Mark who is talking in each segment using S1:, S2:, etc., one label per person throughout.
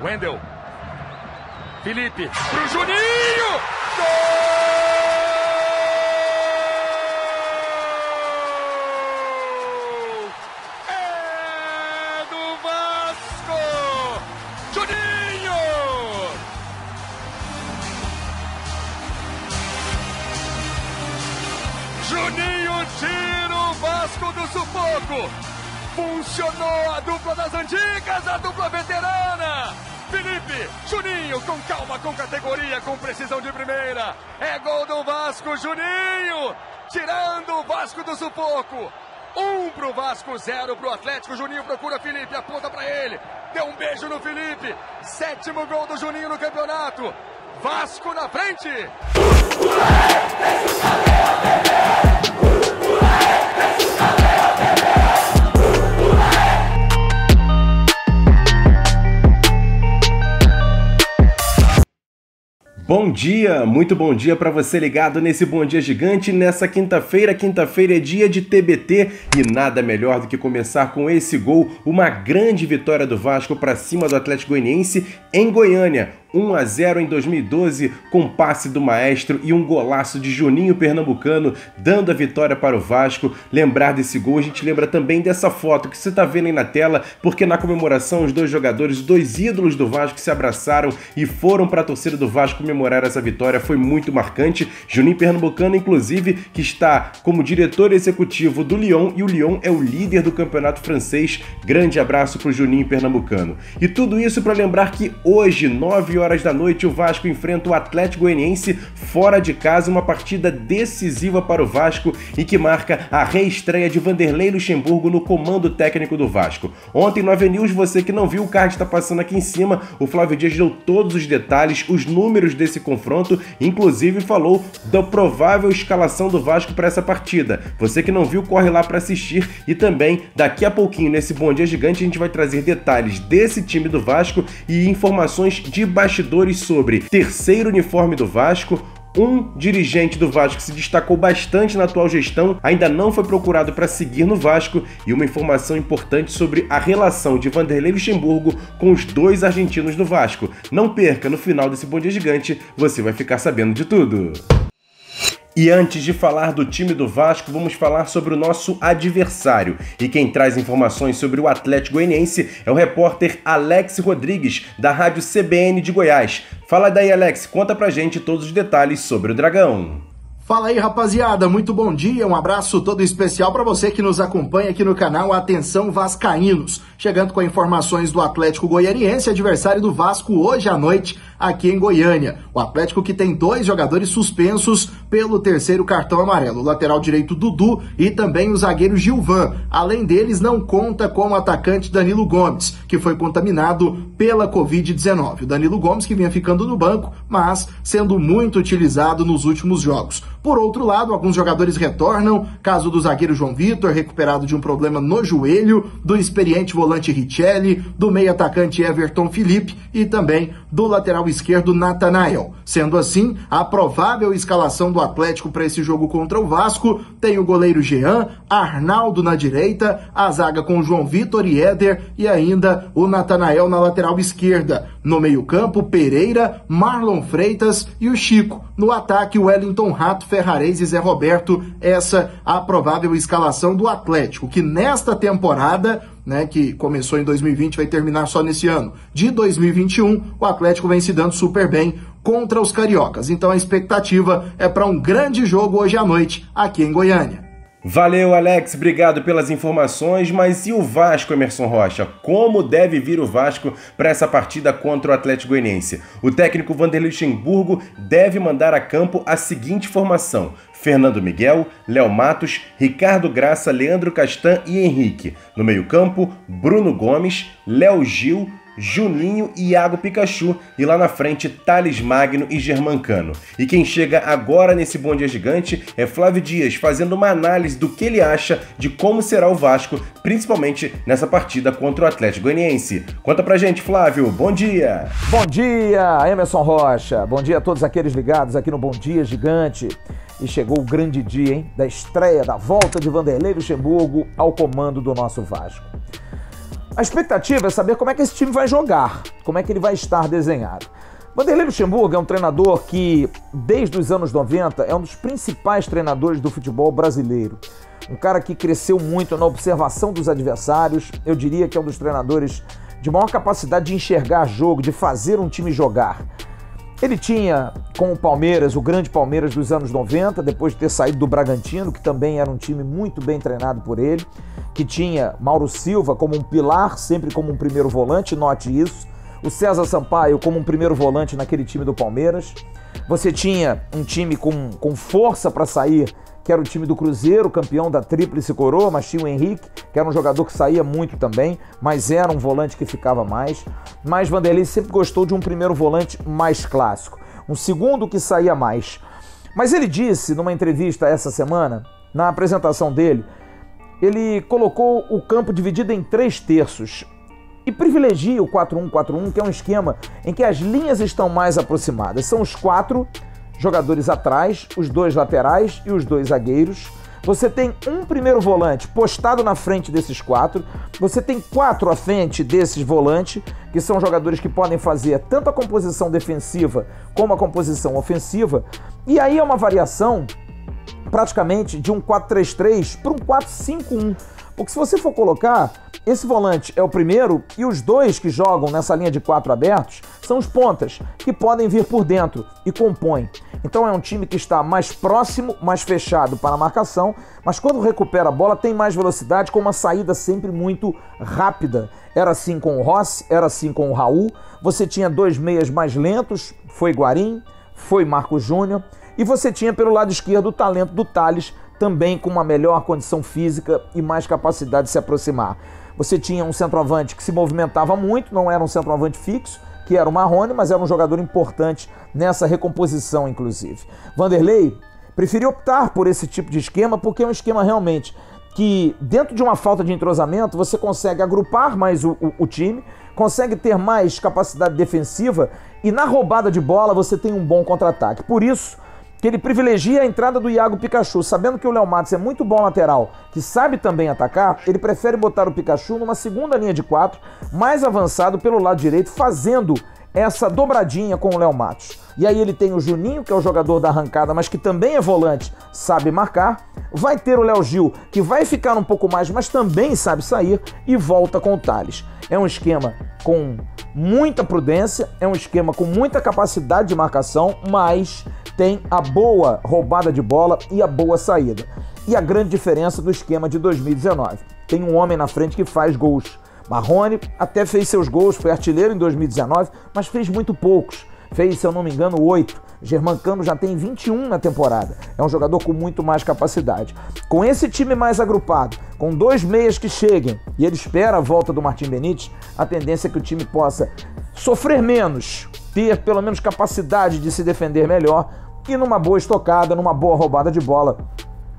S1: Wendel. Felipe pro Juninho. Gol! É do Vasco! Juninho! Juninho tira o Vasco do sufoco. Funcionou a dupla das antigas, a dupla veterana. Felipe, Juninho, com calma, com categoria, com precisão de primeira. É gol do Vasco, Juninho, tirando o Vasco do sufoco. 1 pro Vasco, 0 pro Atlético. Juninho procura Felipe, aponta pra ele. Deu um beijo no Felipe. 7º gol do Juninho no campeonato. Vasco na frente.
S2: Bom dia, muito bom dia para você ligado nesse Bom Dia Gigante nessa quinta-feira. Quinta-feira é dia de TBT e nada melhor do que começar com esse gol, uma grande vitória do Vasco para cima do Atlético Goianiense em Goiânia. 1-0 em 2012 com passe do maestro e um golaço de Juninho Pernambucano dando a vitória para o Vasco. Lembrar desse gol, a gente lembra também dessa foto que você está vendo aí na tela, porque na comemoração os dois jogadores, os dois ídolos do Vasco se abraçaram e foram para a torcida do Vasco comemorar essa vitória. Foi muito marcante. Juninho Pernambucano, inclusive, que está como diretor executivo do Lyon, e o Lyon é o líder do campeonato francês. Grande abraço para o Juninho Pernambucano. E tudo isso para lembrar que hoje, 9 horas da noite, o Vasco enfrenta o Atlético Goianiense fora de casa, uma partida decisiva para o Vasco e que marca a reestreia de Vanderlei Luxemburgo no comando técnico do Vasco. Ontem no AVNews, você que não viu, o card está passando aqui em cima, o Flávio Dias deu todos os detalhes, os números desse confronto, inclusive falou da provável escalação do Vasco para essa partida. Você que não viu, corre lá para assistir, e também daqui a pouquinho nesse Bom Dia Gigante a gente vai trazer detalhes desse time do Vasco e informações de bastidores sobre terceiro uniforme do Vasco. Um dirigente do Vasco que se destacou bastante na atual gestão ainda não foi procurado para seguir no Vasco, e uma informação importante sobre a relação de Vanderlei Luxemburgo com os dois argentinos do Vasco. Não perca, no final desse Bom Dia Gigante você vai ficar sabendo de tudo. E antes de falar do time do Vasco, vamos falar sobre o nosso adversário. E quem traz informações sobre o Atlético Goianiense é o repórter Alex Rodrigues, da Rádio CBN de Goiás. Fala daí, Alex, conta pra gente todos os detalhes sobre o Dragão.
S3: Fala aí, rapaziada, muito bom dia, um abraço todo especial para você que nos acompanha aqui no canal Atenção Vascaínos, chegando com informações do Atlético Goianiense, adversário do Vasco hoje à noite aqui em Goiânia. O Atlético que tem 2 jogadores suspensos pelo terceiro cartão amarelo, o lateral direito Dudu e também o zagueiro Gilvan. Além deles, não conta com o atacante Danilo Gomes, que foi contaminado pela Covid-19. O Danilo Gomes que vinha ficando no banco, mas sendo muito utilizado nos últimos jogos. Por outro lado, alguns jogadores retornam, caso do zagueiro João Vitor, recuperado de um problema no joelho, do experiente volante Richelli, do meio-atacante Everton Felipe e também do lateral esquerdo Natanael. Sendo assim, a provável escalação do Atlético para esse jogo contra o Vasco tem o goleiro Jean, Arnaldo na direita, a zaga com João Vitor e Éder e ainda o Natanael na lateral esquerda. No meio-campo, Pereira, Marlon Freitas e o Chico. No ataque, Wellington Rato, Ferrarese e Zé Roberto. Essa a provável escalação do Atlético, que nesta temporada, que começou em 2020, vai terminar só nesse ano, de 2021, o Atlético vem se dando super bem contra os cariocas. Então a expectativa é para um grande jogo hoje à noite aqui em Goiânia.
S2: Valeu, Alex, obrigado pelas informações, mas e o Vasco, Emerson Rocha? Como deve vir o Vasco para essa partida contra o Atlético Goianiense? O técnico Vanderlei Luxemburgo deve mandar a campo a seguinte formação: Fernando Miguel, Léo Matos, Ricardo Graça, Leandro Castan e Henrique. No meio-campo, Bruno Gomes, Léo Gil, Juninho e Iago Pikachu, e lá na frente Thales Magno e Germancano. E quem chega agora nesse Bom Dia Gigante é Flávio Dias, fazendo uma análise do que ele acha de como será o Vasco, principalmente nessa partida contra o Atlético Goianiense. Conta pra gente, Flávio, bom dia!
S4: Bom dia, Emerson Rocha, bom dia a todos aqueles ligados aqui no Bom Dia Gigante. E chegou o grande dia, hein, da estreia, da volta de Vanderlei Luxemburgo ao comando do nosso Vasco. A expectativa é saber como é que esse time vai jogar, como é que ele vai estar desenhado. Vanderlei Luxemburgo é um treinador que, desde os anos 90, é um dos principais treinadores do futebol brasileiro. Um cara que cresceu muito na observação dos adversários, eu diria que é um dos treinadores de maior capacidade de enxergar jogo, de fazer um time jogar. Ele tinha com o Palmeiras, o grande Palmeiras dos anos 90, depois de ter saído do Bragantino, que também era um time muito bem treinado por ele, que tinha Mauro Silva como um pilar, sempre como um primeiro volante, note isso, o César Sampaio como um primeiro volante naquele time do Palmeiras. Você tinha um time com força para sair, que era o time do Cruzeiro, campeão da Tríplice Coroa, mas tinha o Henrique, que era um jogador que saía muito também, mas era um volante que ficava mais. Mas Vanderlei sempre gostou de um primeiro volante mais clássico, um segundo que saía mais. Mas ele disse, numa entrevista essa semana, na apresentação dele, ele colocou o campo dividido em 3 terços e privilegia o 4-1-4-1, que é um esquema em que as linhas estão mais aproximadas. São os 4 jogadores atrás, os 2 laterais e os 2 zagueiros. Você tem um primeiro volante postado na frente desses 4. Você tem 4 à frente desses volantes, que são jogadores que podem fazer tanto a composição defensiva como a composição ofensiva. E aí é uma variação praticamente de um 4-3-3 para um 4-5-1. Porque se você for colocar, esse volante é o primeiro e os 2 que jogam nessa linha de 4 abertos são os pontas, que podem vir por dentro e compõem. Então é um time que está mais próximo, mais fechado para a marcação, mas quando recupera a bola tem mais velocidade, com uma saída sempre muito rápida. Era assim com o Rossi, era assim com o Raul. Você tinha 2 meias mais lentos, foi Guarim, foi Marco Júnior, e você tinha pelo lado esquerdo o talento do Thales, também com uma melhor condição física e mais capacidade de se aproximar. Você tinha um centroavante que se movimentava muito, não era um centroavante fixo, que era o Marrone, mas era um jogador importante nessa recomposição, inclusive. Vanderlei preferiu optar por esse tipo de esquema porque é um esquema realmente que, dentro de uma falta de entrosamento, você consegue agrupar mais o time, consegue ter mais capacidade defensiva e na roubada de bola você tem um bom contra-ataque. Por isso que ele privilegia a entrada do Iago Pikachu, sabendo que o Léo Matos é muito bom lateral, que sabe também atacar, ele prefere botar o Pikachu numa segunda linha de 4, mais avançado pelo lado direito, fazendo essa dobradinha com o Léo Matos. E aí ele tem o Juninho, que é o jogador da arrancada, mas que também é volante, sabe marcar. Vai ter o Léo Gil, que vai ficar um pouco mais, mas também sabe sair, e volta com o Thales. É um esquema com muita prudência, é um esquema com muita capacidade de marcação, mas tem a boa roubada de bola e a boa saída. E a grande diferença do esquema de 2019. Tem um homem na frente que faz gols. Marrone até fez seus gols, foi artilheiro em 2019, mas fez muito poucos. Fez, se eu não me engano, 8. Germancano já tem 21 na temporada. É um jogador com muito mais capacidade. Com esse time mais agrupado, com 2 meias que cheguem, e ele espera a volta do Martim Benítez, a tendência é que o time possa sofrer menos, ter pelo menos capacidade de se defender melhor e numa boa estocada, numa boa roubada de bola,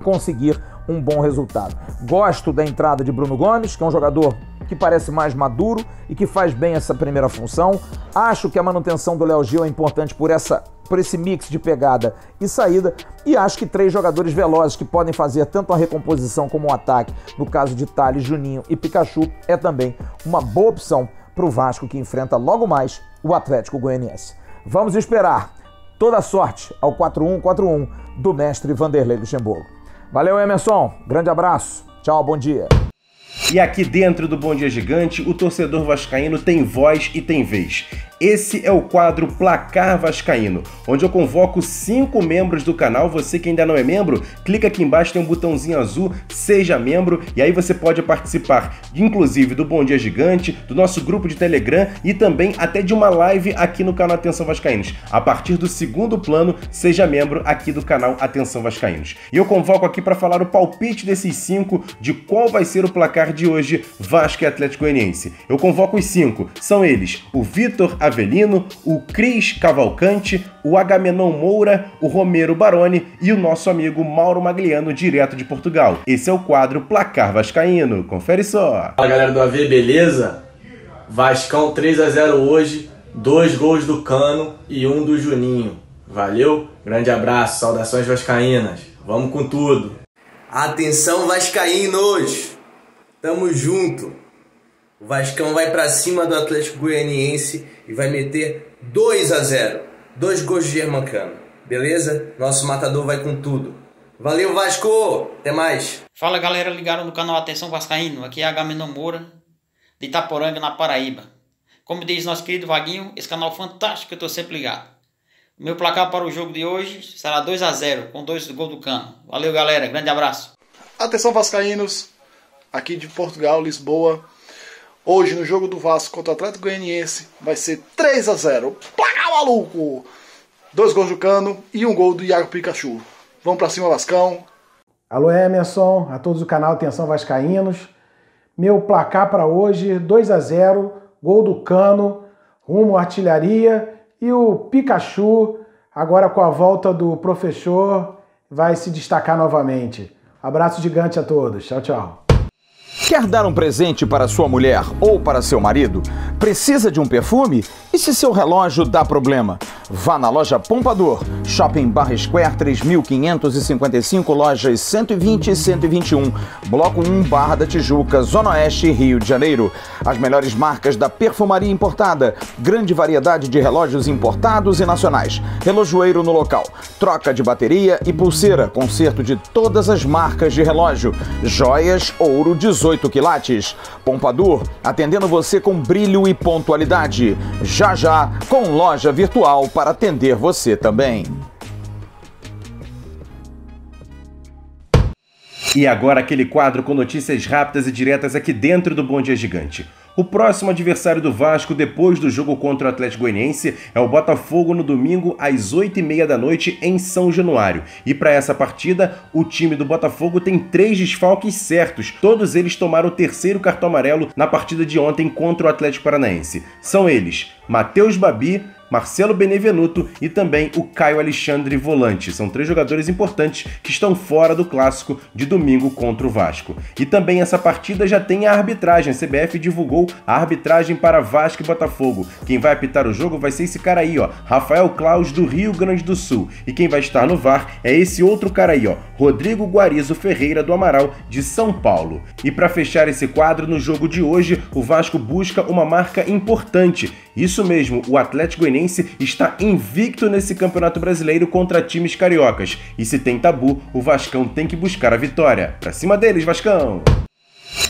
S4: conseguir um bom resultado. Gosto da entrada de Bruno Gomes, que é um jogador que parece mais maduro e que faz bem essa primeira função. Acho que a manutenção do Léo Gil é importante por esse mix de pegada e saída, e acho que 3 jogadores velozes que podem fazer tanto a recomposição como o ataque, no caso de Thales, Juninho e Pikachu, é também uma boa opção para o Vasco, que enfrenta logo mais o Atlético Goianiense. Vamos esperar toda a sorte ao 4-1-4-1 do mestre Vanderlei Luxemburgo. Valeu, Emerson. Grande abraço. Tchau, bom dia.
S2: E aqui dentro do Bom Dia Gigante, o torcedor vascaíno tem voz e tem vez. Esse é o quadro Placar Vascaíno, onde eu convoco 5 membros do canal. Você que ainda não é membro, clica aqui embaixo, tem um botãozinho azul, seja membro, e aí você pode participar, inclusive, do Bom Dia Gigante, do nosso grupo de Telegram e também até de uma live aqui no canal Atenção Vascaínos. A partir do 2º plano, seja membro aqui do canal Atenção Vascaínos. E eu convoco aqui para falar o palpite desses 5 de qual vai ser o placar de hoje, Vasco e Atlético Goianiense. Eu convoco os 5, são eles: o Vitor Avelino, o Cris Cavalcante, o Agamenon Moura, o Romero Baroni e o nosso amigo Mauro Magliano, direto de Portugal. Esse é o quadro Placar Vascaíno. Confere só.
S5: Fala, galera do AV, beleza? Vascão 3-0 hoje, 2 gols do Cano e 1 do Juninho. Valeu? Grande abraço, saudações vascaínas. Vamos com tudo.
S6: Atenção vascaínos! Tamo junto! O Vascão vai pra cima do Atlético Goianiense e vai meter 2-0. 2 gols de Germancano. Beleza? Nosso matador vai com tudo. Valeu, Vasco! Até mais!
S7: Fala, galera ligada no canal Atenção Vascaíno. Aqui é Agamenon Moura, de Itaporanga, na Paraíba. Como diz nosso querido Vaguinho, esse canal fantástico que eu tô sempre ligado. O meu placar para o jogo de hoje será 2-0, com 2 gols do Cano. Valeu, galera. Grande abraço.
S8: Atenção, vascaínos. Aqui de Portugal, Lisboa. Hoje, no jogo do Vasco contra o Atlético Goianiense, vai ser 3-0. Placar maluco! 2 gols do Cano e 1 gol do Iago Pikachu. Vamos pra cima, Vascão.
S9: Alô, Emerson, a todos do canal Atenção Vascaínos. Meu placar para hoje, 2-0, gol do Cano, rumo à artilharia, e o Pikachu, agora com a volta do professor, vai se destacar novamente. Abraço gigante a todos. Tchau, tchau.
S4: Quer dar um presente para sua mulher ou para seu marido? Precisa de um perfume? E se seu relógio dá problema? Vá na loja Pompadour, Shopping Barra Square 3555, lojas 120 e 121, Bloco 1, Barra da Tijuca, Zona Oeste, Rio de Janeiro. As melhores marcas da perfumaria importada, grande variedade de relógios importados e nacionais, relojoeiro no local, troca de bateria e pulseira, conserto de todas as marcas de relógio, joias, ouro 18 quilates. Pompadour, atendendo você com brilho e pontualidade. Já já, com loja virtual para atender você também.
S2: E agora aquele quadro com notícias rápidas e diretas aqui dentro do Bom Dia Gigante. O próximo adversário do Vasco depois do jogo contra o Atlético Goianiense é o Botafogo no domingo às 8h30 da noite em São Januário. E para essa partida, o time do Botafogo tem 3 desfalques certos. Todos eles tomaram o 3º cartão amarelo na partida de ontem contra o Atlético Paranaense. São eles Matheus Babi, Marcelo Benevenuto e também o Caio Alexandre Volante. São 3 jogadores importantes que estão fora do clássico de domingo contra o Vasco. E também essa partida já tem a arbitragem. A CBF divulgou a arbitragem para Vasco e Botafogo. Quem vai apitar o jogo vai ser esse cara aí, ó, Rafael Claus, do Rio Grande do Sul. E quem vai estar no VAR é esse outro cara aí, ó, Rodrigo Guarizo Ferreira, do Amaral, de São Paulo. E para fechar esse quadro, no jogo de hoje, o Vasco busca uma marca importante. Isso mesmo, o Atlético Goianiense está invicto nesse Campeonato Brasileiro contra times cariocas. E se tem tabu, o Vascão tem que buscar a vitória. Pra cima deles, Vascão!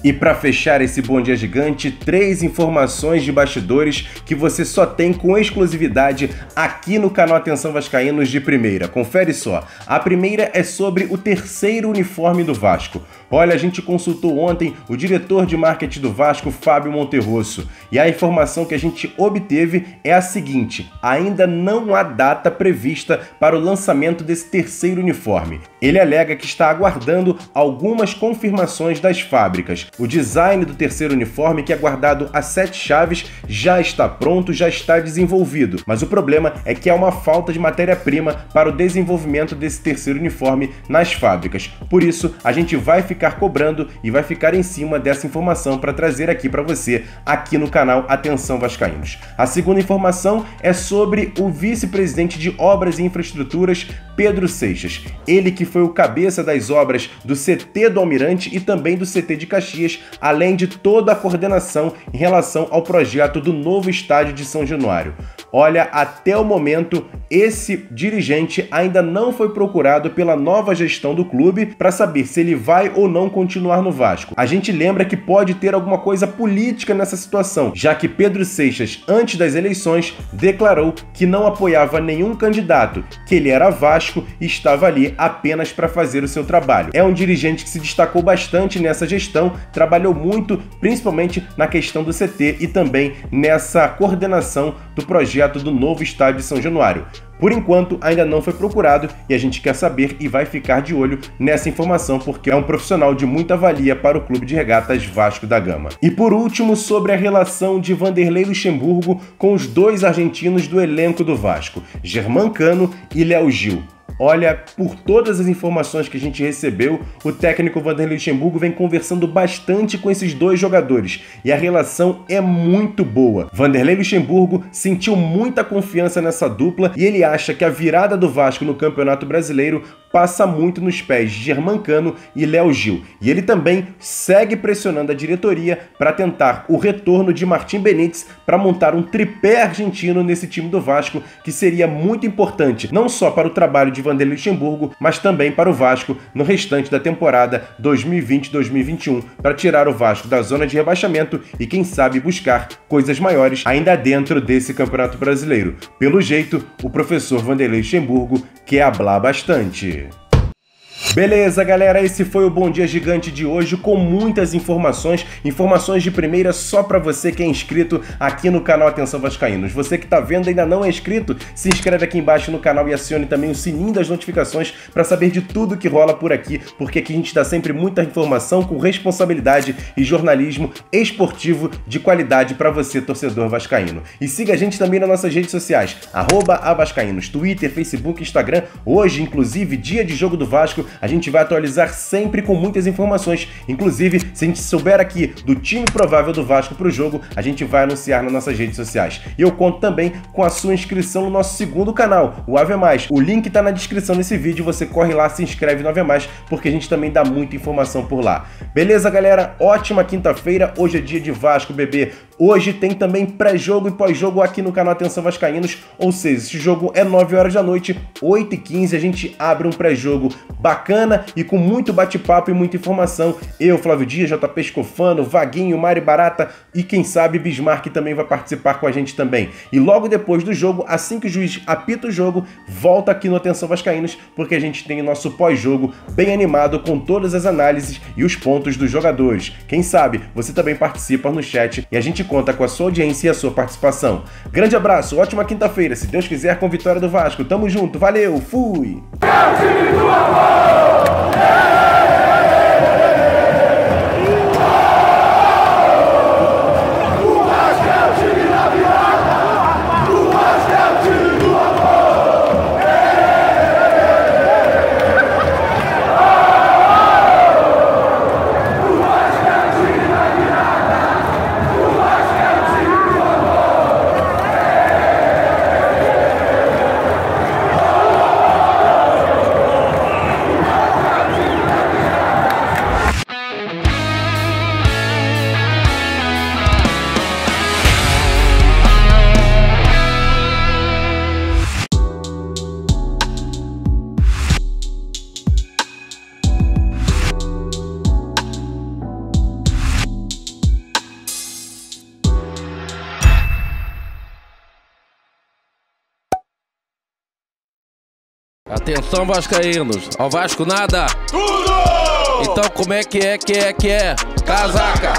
S2: E para fechar esse Bom Dia Gigante, 3 informações de bastidores que você só tem com exclusividade aqui no canal Atenção Vascaínos de primeira. Confere só. A primeira é sobre o 3º uniforme do Vasco. Olha, a gente consultou ontem o diretor de marketing do Vasco, Fábio Monterrosso, e a informação que a gente obteve é a seguinte: ainda não há data prevista para o lançamento desse 3º uniforme. Ele alega que está aguardando algumas confirmações das fábricas. O design do 3º uniforme, que é guardado a 7 chaves, já está pronto, já está desenvolvido. Mas o problema é que há uma falta de matéria-prima para o desenvolvimento desse 3º uniforme nas fábricas. Por isso, a gente vai ficar cobrando e vai ficar em cima dessa informação para trazer aqui para você, aqui no canal Atenção Vascaínos. A segunda informação é sobre o vice-presidente de Obras e Infraestruturas, Pedro Seixas. Ele que foi o cabeça das obras do CT do Almirante e também do CT de Caxias, além de toda a coordenação em relação ao projeto do novo estádio de São Januário. Olha, até o momento, esse dirigente ainda não foi procurado pela nova gestão do clube para saber se ele vai ou não continuar no Vasco. A gente lembra que pode ter alguma coisa política nessa situação, já que Pedro Seixas, antes das eleições, declarou que não apoiava nenhum candidato, que ele era Vasco e estava ali apenas para fazer o seu trabalho. É um dirigente que se destacou bastante nessa gestão, trabalhou muito, principalmente na questão do CT e também nessa coordenação do projeto do novo estádio de São Januário. Por enquanto, ainda não foi procurado e a gente quer saber e vai ficar de olho nessa informação porque é um profissional de muita valia para o Clube de Regatas Vasco da Gama. E por último, sobre a relação de Vanderlei Luxemburgo com os 2 argentinos do elenco do Vasco, Germancano e Léo Gil. Olha, por todas as informações que a gente recebeu, o técnico Vanderlei Luxemburgo vem conversando bastante com esses 2 jogadores e a relação é muito boa. Vanderlei Luxemburgo sentiu muita confiança nessa dupla e ele acha que a virada do Vasco no Campeonato Brasileiro passa muito nos pés de Germancano e Léo Gil. E ele também segue pressionando a diretoria para tentar o retorno de Martim Benítez para montar um tripé argentino nesse time do Vasco, que seria muito importante, não só para o trabalho de Vanderlei Luxemburgo, mas também para o Vasco no restante da temporada 2020-2021, para tirar o Vasco da zona de rebaixamento e, quem sabe, buscar coisas maiores ainda dentro desse Campeonato Brasileiro. Pelo jeito, o professor Vanderlei Luxemburgo quer hablar bastante. Beleza, galera, esse foi o Bom Dia Gigante de hoje, com muitas informações de primeira só para você que é inscrito aqui no canal Atenção Vascaínos. Você que tá vendo e ainda não é inscrito, se inscreve aqui embaixo no canal e acione também o sininho das notificações para saber de tudo que rola por aqui, porque aqui a gente dá sempre muita informação com responsabilidade e jornalismo esportivo de qualidade para você, torcedor vascaíno. E siga a gente também nas nossas redes sociais, @avascaínos, Twitter, Facebook, Instagram. Hoje, inclusive, dia de jogo do Vasco, a gente vai atualizar sempre com muitas informações. Inclusive, se a gente souber aqui do time provável do Vasco para o jogo, a gente vai anunciar nas nossas redes sociais. E eu conto também com a sua inscrição no nosso segundo canal, o AV+. O link tá na descrição desse vídeo, você corre lá, se inscreve no AV+, porque a gente também dá muita informação por lá. Beleza, galera? Ótima quinta-feira, hoje é dia de Vasco, bebê. Hoje tem também pré-jogo e pós-jogo aqui no canal Atenção Vascaínos, ou seja, esse jogo é 9 horas da noite, 8h15, a gente abre um pré-jogo bacana e com muito bate-papo e muita informação. Eu, Flávio Dias, JP Escofano, Vaguinho, Mari Barata e quem sabe Bismarck também vai participar com a gente também. E logo depois do jogo, assim que o juiz apita o jogo, volta aqui no Atenção Vascaínos, porque a gente tem o nosso pós-jogo bem animado com todas as análises e os pontos dos jogadores. Quem sabe você também participa no chat e a gente conta com a sua audiência e a sua participação. Grande abraço, ótima quinta-feira, se Deus quiser, com vitória do Vasco. Tamo junto, valeu, fui!
S10: Atenção, vascaínos, ao Vasco nada! Tudo! Então como é que é? Casaca!